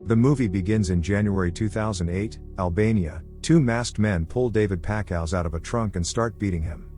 The movie begins in January 2008, Albania. Two masked men pull David Packouz out of a trunk and start beating him.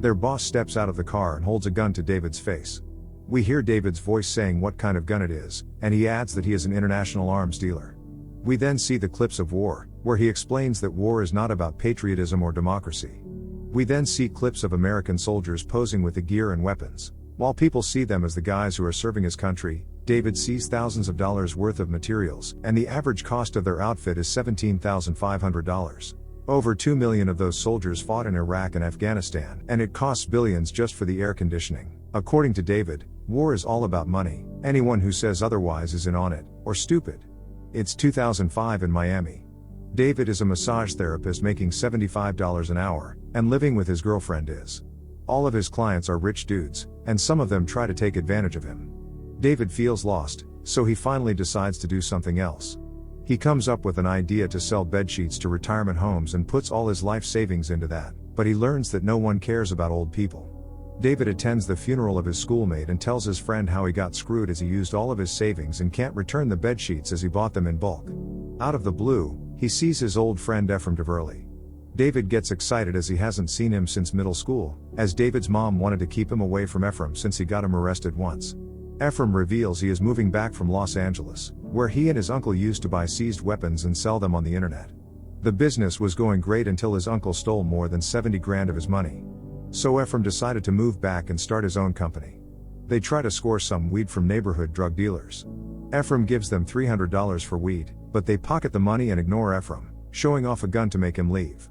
Their boss steps out of the car and holds a gun to David's face. We hear David's voice saying what kind of gun it is, and he adds that he is an international arms dealer. We then see the clips of war, where he explains that war is not about patriotism or democracy. We then see clips of American soldiers posing with the gear and weapons. While people see them as the guys who are serving his country, David sees thousands of dollars worth of materials, and the average cost of their outfit is $17,500. Over 2 million of those soldiers fought in Iraq and Afghanistan, and it costs billions just for the air conditioning. According to David, war is all about money. Anyone who says otherwise is in on it, or stupid. It's 2005 in Miami. David is a massage therapist making $75 an hour, and living with his girlfriend is. All of his clients are rich dudes, and some of them try to take advantage of him. David feels lost, so he finally decides to do something else. He comes up with an idea to sell bedsheets to retirement homes and puts all his life savings into that, but he learns that no one cares about old people. David attends the funeral of his schoolmate and tells his friend how he got screwed as he used all of his savings and can't return the bedsheets as he bought them in bulk. Out of the blue, he sees his old friend Ephraim Deverley. David gets excited as he hasn't seen him since middle school, as David's mom wanted to keep him away from Ephraim since he got him arrested once. Ephraim reveals he is moving back from Los Angeles, where he and his uncle used to buy seized weapons and sell them on the internet. The business was going great until his uncle stole more than 70 grand of his money. So Ephraim decided to move back and start his own company. They try to score some weed from neighborhood drug dealers. Ephraim gives them $300 for weed, but they pocket the money and ignore Ephraim, showing off a gun to make him leave.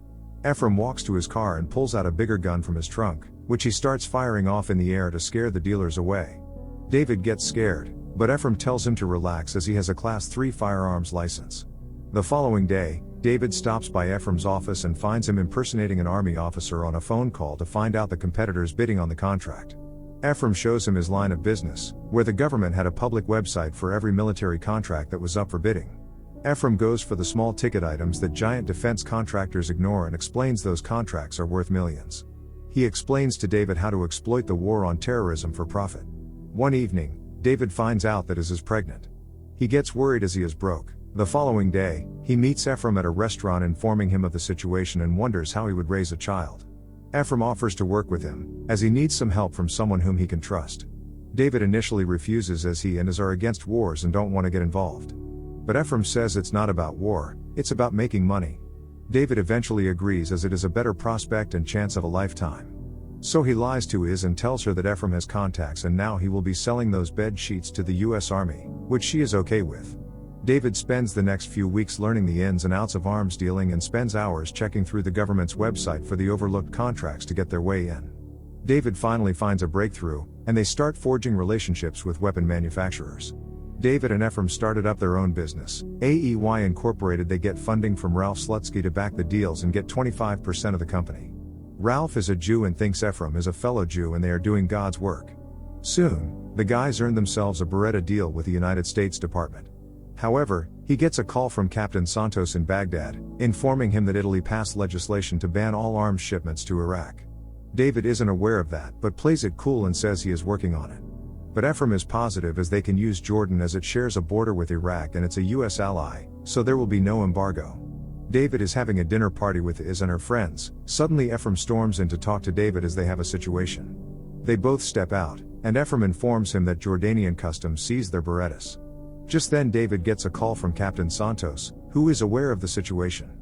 Ephraim walks to his car and pulls out a bigger gun from his trunk, which he starts firing off in the air to scare the dealers away. David gets scared, but Ephraim tells him to relax as he has a Class 3 firearms license. The following day, David stops by Ephraim's office and finds him impersonating an army officer on a phone call to find out the competitors bidding on the contract. Ephraim shows him his line of business, where the government had a public website for every military contract that was up for bidding. Ephraim goes for the small ticket items that giant defense contractors ignore and explains those contracts are worth millions. He explains to David how to exploit the war on terrorism for profit. One evening, David finds out that Iz is pregnant. He gets worried as he is broke. The following day, he meets Ephraim at a restaurant informing him of the situation and wonders how he would raise a child. Ephraim offers to work with him, as he needs some help from someone whom he can trust. David initially refuses as he and Iz are against wars and don't want to get involved. But Ephraim says it's not about war, it's about making money. David eventually agrees as it is a better prospect and chance of a lifetime. So he lies to Iz and tells her that Ephraim has contacts and now he will be selling those bed sheets to the US Army, which she is okay with. David spends the next few weeks learning the ins and outs of arms dealing and spends hours checking through the government's website for the overlooked contracts to get their way in. David finally finds a breakthrough, and they start forging relationships with weapon manufacturers. David and Ephraim started up their own business, AEY Incorporated. They get funding from Ralph Slutsky to back the deals and get 25% of the company. Ralph is a Jew and thinks Ephraim is a fellow Jew and they are doing God's work. Soon, the guys earn themselves a Beretta deal with the United States Department. However, he gets a call from Captain Santos in Baghdad, informing him that Italy passed legislation to ban all arms shipments to Iraq. David isn't aware of that but plays it cool and says he is working on it. But Ephraim is positive as they can use Jordan as it shares a border with Iraq and it's a US ally, so there will be no embargo. David is having a dinner party with Iz and her friends. Suddenly Ephraim storms in to talk to David as they have a situation. They both step out, and Ephraim informs him that Jordanian customs seized their Berettas. Just then David gets a call from Captain Santos, who is aware of the situation.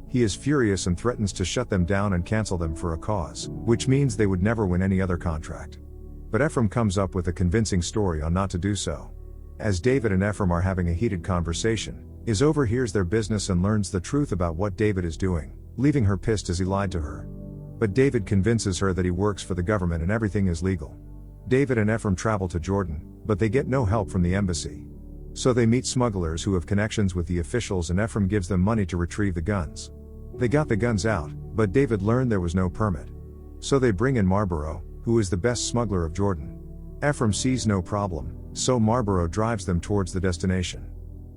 He is furious and threatens to shut them down and cancel them for a cause, which means they would never win any other contract. But Ephraim comes up with a convincing story on not to do so. As David and Ephraim are having a heated conversation, Iz overhears their business and learns the truth about what David is doing, leaving her pissed as he lied to her. But David convinces her that he works for the government and everything is legal. David and Ephraim travel to Jordan, but they get no help from the embassy. So they meet smugglers who have connections with the officials and Ephraim gives them money to retrieve the guns. They got the guns out, but David learned there was no permit. So they bring in Marlboro, who is the best smuggler of Jordan. Ephraim sees no problem, so Marlboro drives them towards the destination.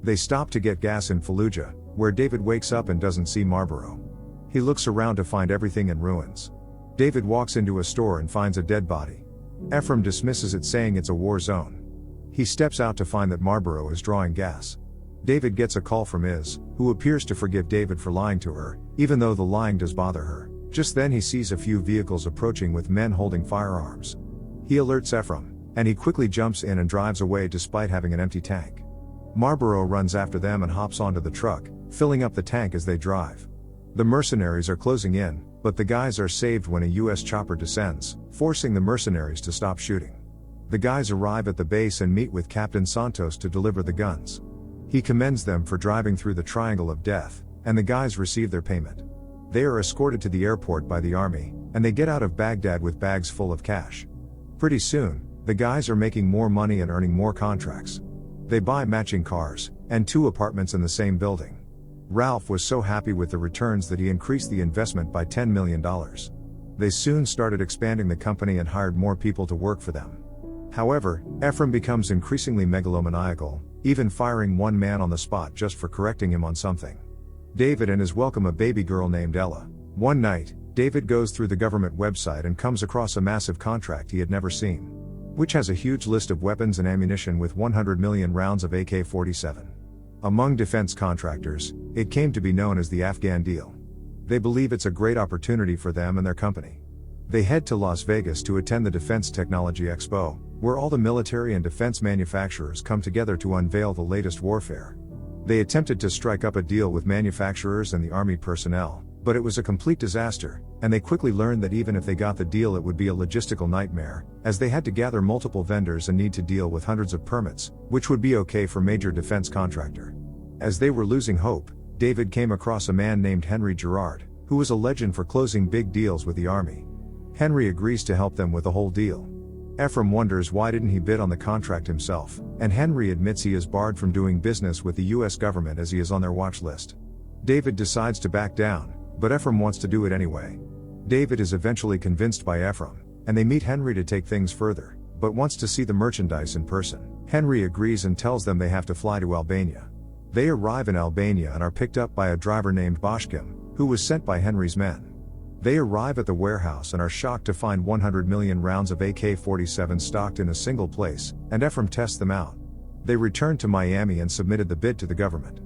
They stop to get gas in Fallujah, where David wakes up and doesn't see Marlboro. He looks around to find everything in ruins. David walks into a store and finds a dead body. Ephraim dismisses it saying it's a war zone. He steps out to find that Marlboro is drawing gas. David gets a call from Iz, who appears to forgive David for lying to her, even though the lying does bother her. Just then he sees a few vehicles approaching with men holding firearms. He alerts Ephraim, and he quickly jumps in and drives away despite having an empty tank. Marlboro runs after them and hops onto the truck, filling up the tank as they drive. The mercenaries are closing in, but the guys are saved when a US chopper descends, forcing the mercenaries to stop shooting. The guys arrive at the base and meet with Captain Santos to deliver the guns. He commends them for driving through the Triangle of Death, and the guys receive their payment. They are escorted to the airport by the army, and they get out of Baghdad with bags full of cash. Pretty soon, the guys are making more money and earning more contracts. They buy matching cars, and 2 apartments in the same building. Ralph was so happy with the returns that he increased the investment by $10 million. They soon started expanding the company and hired more people to work for them. However, Ephraim becomes increasingly megalomaniacal, even firing one man on the spot just for correcting him on something. David and his welcome a baby girl named Ella. One night, David goes through the government website and comes across a massive contract he had never seen, which has a huge list of weapons and ammunition with 100 million rounds of AK-47. Among defense contractors, it came to be known as the Afghan deal. They believe it's a great opportunity for them and their company. They head to Las Vegas to attend the Defense Technology Expo, where all the military and defense manufacturers come together to unveil the latest warfare. They attempted to strike up a deal with manufacturers and the army personnel, but it was a complete disaster, and they quickly learned that even if they got the deal it would be a logistical nightmare, as they had to gather multiple vendors and need to deal with hundreds of permits, which would be okay for major defense contractor. As they were losing hope, David came across a man named Henry Gerard, who was a legend for closing big deals with the army. Henry agrees to help them with the whole deal. Ephraim wonders why didn't he bid on the contract himself, and Henry admits he is barred from doing business with the US government as he is on their watch list. David decides to back down, but Ephraim wants to do it anyway. David is eventually convinced by Ephraim, and they meet Henry to take things further, but wants to see the merchandise in person. Henry agrees and tells them they have to fly to Albania. They arrive in Albania and are picked up by a driver named Bashkim, who was sent by Henry's men. They arrive at the warehouse and are shocked to find 100 million rounds of AK-47 stocked in a single place, and Ephraim tests them out. They returned to Miami and submitted the bid to the government.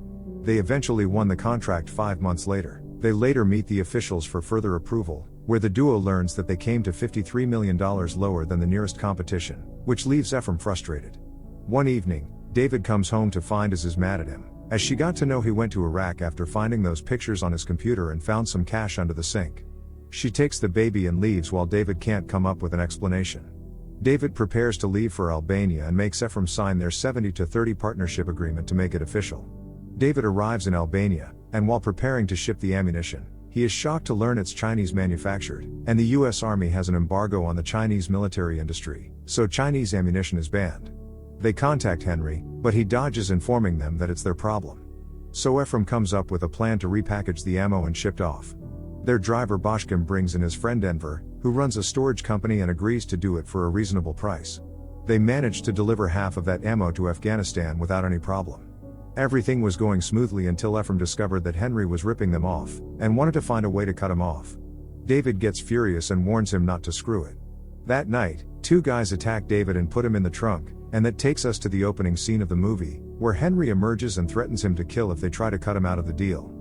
They eventually won the contract 5 months later. They later meet the officials for further approval, where the duo learns that they came to $53 million lower than the nearest competition, which leaves Ephraim frustrated. One evening, David comes home to find Iz is mad at him, as she got to know he went to Iraq after finding those pictures on his computer and found some cash under the sink. She takes the baby and leaves while David can't come up with an explanation. David prepares to leave for Albania and makes Ephraim sign their 70-30 partnership agreement to make it official. David arrives in Albania, and while preparing to ship the ammunition, he is shocked to learn it's Chinese manufactured, and the US Army has an embargo on the Chinese military industry, so Chinese ammunition is banned. They contact Henry, but he dodges informing them that it's their problem. So Ephraim comes up with a plan to repackage the ammo and shipped off. Their driver Bashkim brings in his friend Enver, who runs a storage company and agrees to do it for a reasonable price. They manage to deliver half of that ammo to Afghanistan without any problem. Everything was going smoothly until Ephraim discovered that Henry was ripping them off, and wanted to find a way to cut him off. David gets furious and warns him not to screw it. That night, 2 guys attack David and put him in the trunk, and that takes us to the opening scene of the movie, where Henry emerges and threatens him to kill if they try to cut him out of the deal.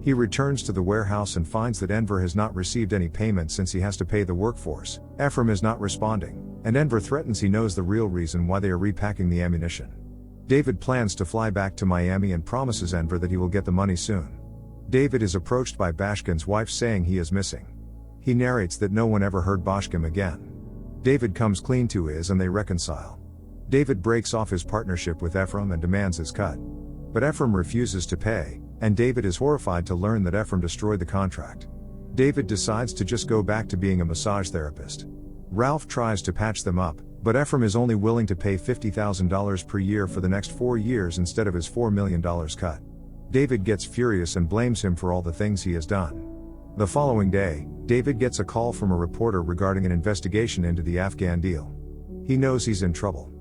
He returns to the warehouse and finds that Enver has not received any payment since he has to pay the workforce. Ephraim is not responding, and Enver threatens he knows the real reason why they are repacking the ammunition. David plans to fly back to Miami and promises Enver that he will get the money soon. David is approached by Bashkim's wife saying he is missing. He narrates that no one ever heard Bashkim again. David comes clean to Iz and they reconcile. David breaks off his partnership with Ephraim and demands his cut. But Ephraim refuses to pay, and David is horrified to learn that Ephraim destroyed the contract. David decides to just go back to being a massage therapist. Ralph tries to patch them up, but Ephraim is only willing to pay $50,000 per year for the next 4 years instead of his $4 million cut. David gets furious and blames him for all the things he has done. The following day, David gets a call from a reporter regarding an investigation into the Afghan deal. He knows he's in trouble.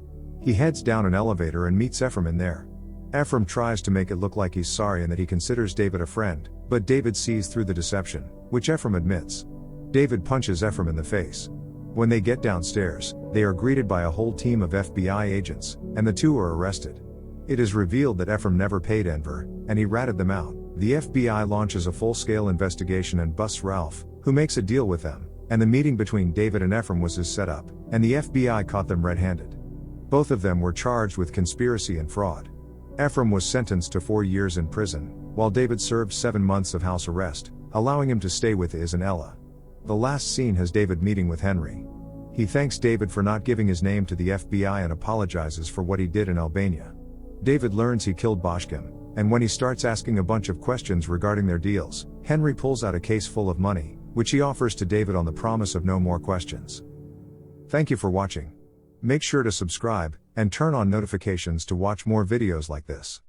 He heads down an elevator and meets Ephraim in there. Ephraim tries to make it look like he's sorry and that he considers David a friend, but David sees through the deception, which Ephraim admits. David punches Ephraim in the face. When they get downstairs, they are greeted by a whole team of FBI agents, and the 2 are arrested. It is revealed that Ephraim never paid Enver, and he ratted them out. The FBI launches a full-scale investigation and busts Ralph, who makes a deal with them, and the meeting between David and Ephraim was his setup, and the FBI caught them red-handed. Both of them were charged with conspiracy and fraud. Ephraim was sentenced to 4 years in prison, while David served 7 months of house arrest, allowing him to stay with Iz and Ella. The last scene has David meeting with Henry. He thanks David for not giving his name to the FBI and apologizes for what he did in Albania. David learns he killed Bashkim, and when he starts asking a bunch of questions regarding their deals, Henry pulls out a case full of money, which he offers to David on the promise of no more questions. Thank you for watching. Make sure to subscribe, and turn on notifications to watch more videos like this.